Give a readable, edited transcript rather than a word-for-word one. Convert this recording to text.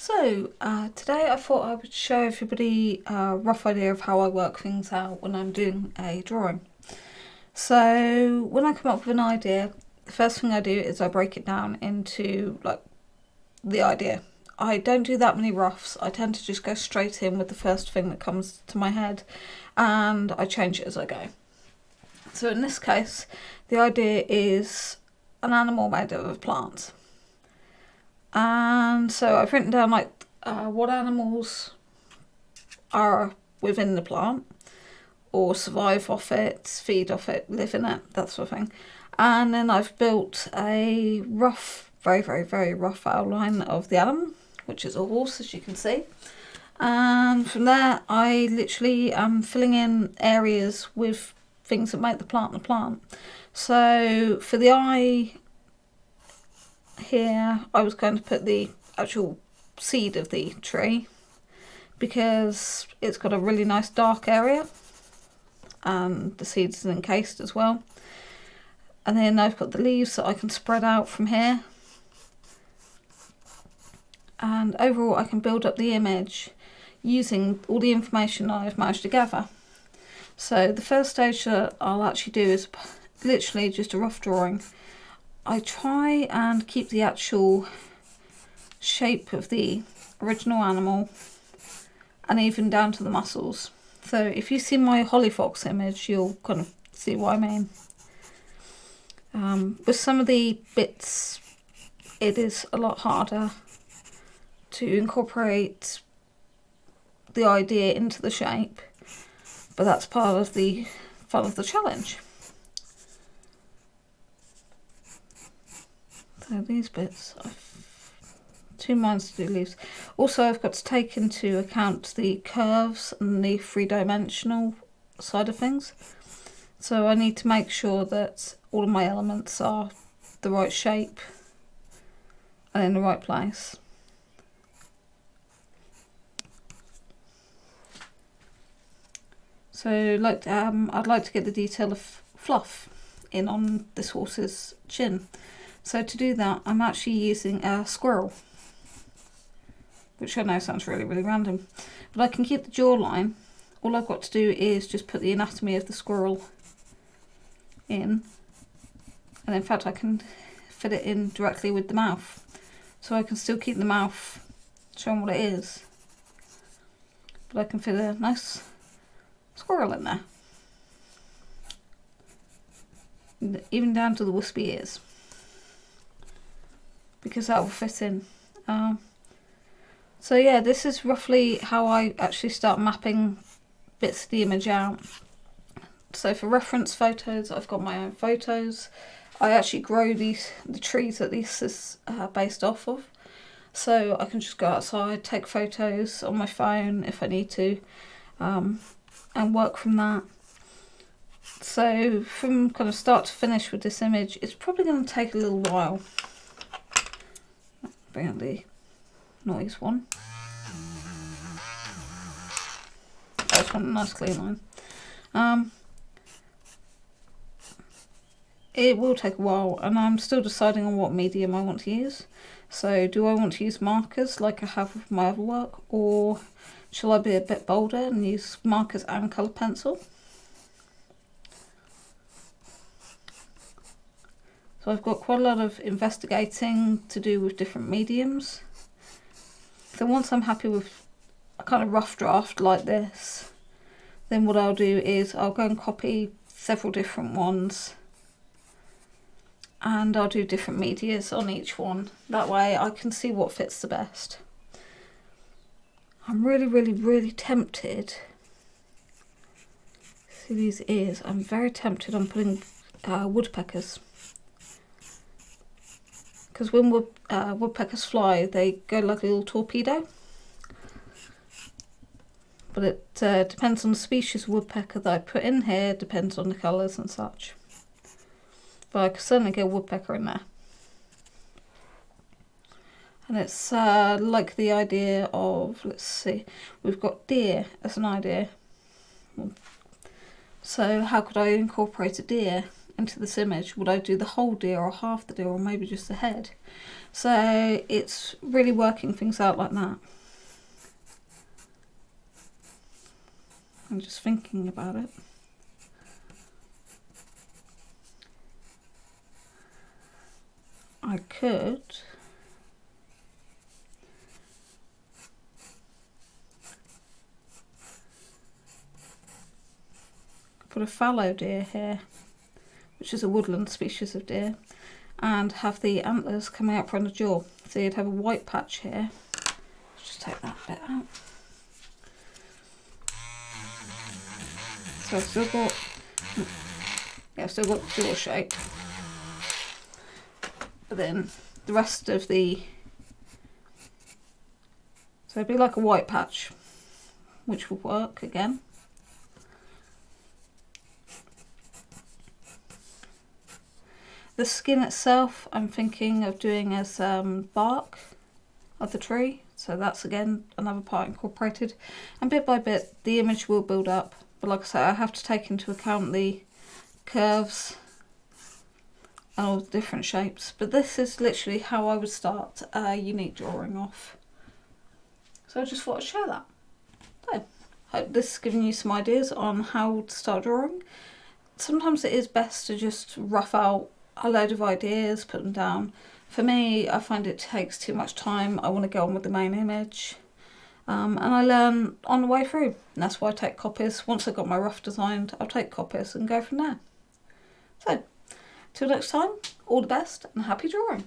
Today I thought I would show everybody a rough idea of how I work things out when I'm doing a drawing. So when I come up with an idea, the first thing I do is I break it down into the idea. I don't do that many roughs. I tend to just go straight in with the first thing that comes to my head, and I change it as I go. So in this case, the idea is an animal made of a plant. And so I've written down what animals are within the plant or survive off it, feed off it, live in it, that sort of thing. And then I've built a rough, very, very, very rough outline of the animal, which is a horse, as you can see. And from there, I literally am filling in areas with things that make the plant the plant. So for the eye here, I was going to put the actual seed of the tree because it's got a really nice dark area and the seeds are encased as well. And then I've got the leaves that I can spread out from here. And overall I can build up the image using all the information I've managed to gather. So the first stage that I'll actually do is literally just a rough drawing. I try and keep the actual shape of the original animal and even down to the muscles. So if you see my Holly Fox image, you'll kind of see what I mean. With some of the bits, it is a lot harder to incorporate the idea into the shape, but that's part of the fun of the challenge. So these bits, I've two minds to do leaves. Also, I've got to take into account the curves and the three-dimensional side of things. So I need to make sure that all of my elements are the right shape and in the right place. So I'd like to get the detail of fluff in on this horse's chin. So to do that, I'm actually using a squirrel, which I know sounds really, really random, but I can keep the jawline. All I've got to do is just put the anatomy of the squirrel in, and in fact I can fit it in directly with the mouth, so I can still keep the mouth showing what it is, but I can fit a nice squirrel in there, even down to the wispy ears, because that will fit in. So yeah, this is roughly how I actually start mapping bits of the image out. So for reference photos, I've got my own photos. I actually grow the trees that this is based off of. So I can just go outside, take photos on my phone if I need to, and work from that. So from kind of start to finish with this image, it's probably going to take a little while. Bring out the noise one. I just want a nice clean line. It will take a while, and I'm still deciding on what medium I want to use. So do I want to use markers like I have with my other work, or shall I be a bit bolder and use markers and colour pencil? So I've got quite a lot of investigating to do with different mediums. So once I'm happy with a kind of rough draft like this, then what I'll do is I'll go and copy several different ones, and I'll do different medias on each one. That way I can see what fits the best. I'm really, really, really tempted. See these ears? I'm very tempted on putting woodpeckers. Because when woodpeckers fly, they go like a little torpedo. But it depends on the species of woodpecker that I put in here, depends on the colours and such. But I could certainly get a woodpecker in there. And it's like the idea of, let's see, we've got deer as an idea. So how could I incorporate a deer into this image, would I do the whole deer or half the deer or maybe just the head? So it's really working things out like that. I'm just thinking about it. I could put a fallow deer here, which is a woodland species of deer, and have the antlers coming out from the jaw. So you'd have a white patch here. Let's just take that bit out. So I've still got, I've still got the jaw shape. But then the rest of the, so it'd be like a white patch, which will work again. The skin itself, I'm thinking of doing as bark of the tree. So that's again another part incorporated. And bit by bit, the image will build up. But like I say, I have to take into account the curves and all the different shapes. But this is literally how I would start a unique drawing off. So I just thought I'd share that. So, hope this has given you some ideas on how to start drawing. Sometimes it is best to just rough out a load of ideas, put them down. For me, I find it takes too much time. I want to go on with the main image. And I learn on the way through. And that's why I take copies. Once I've got my rough designed, I'll take copies and go from there. So, till next time, all the best and happy drawing.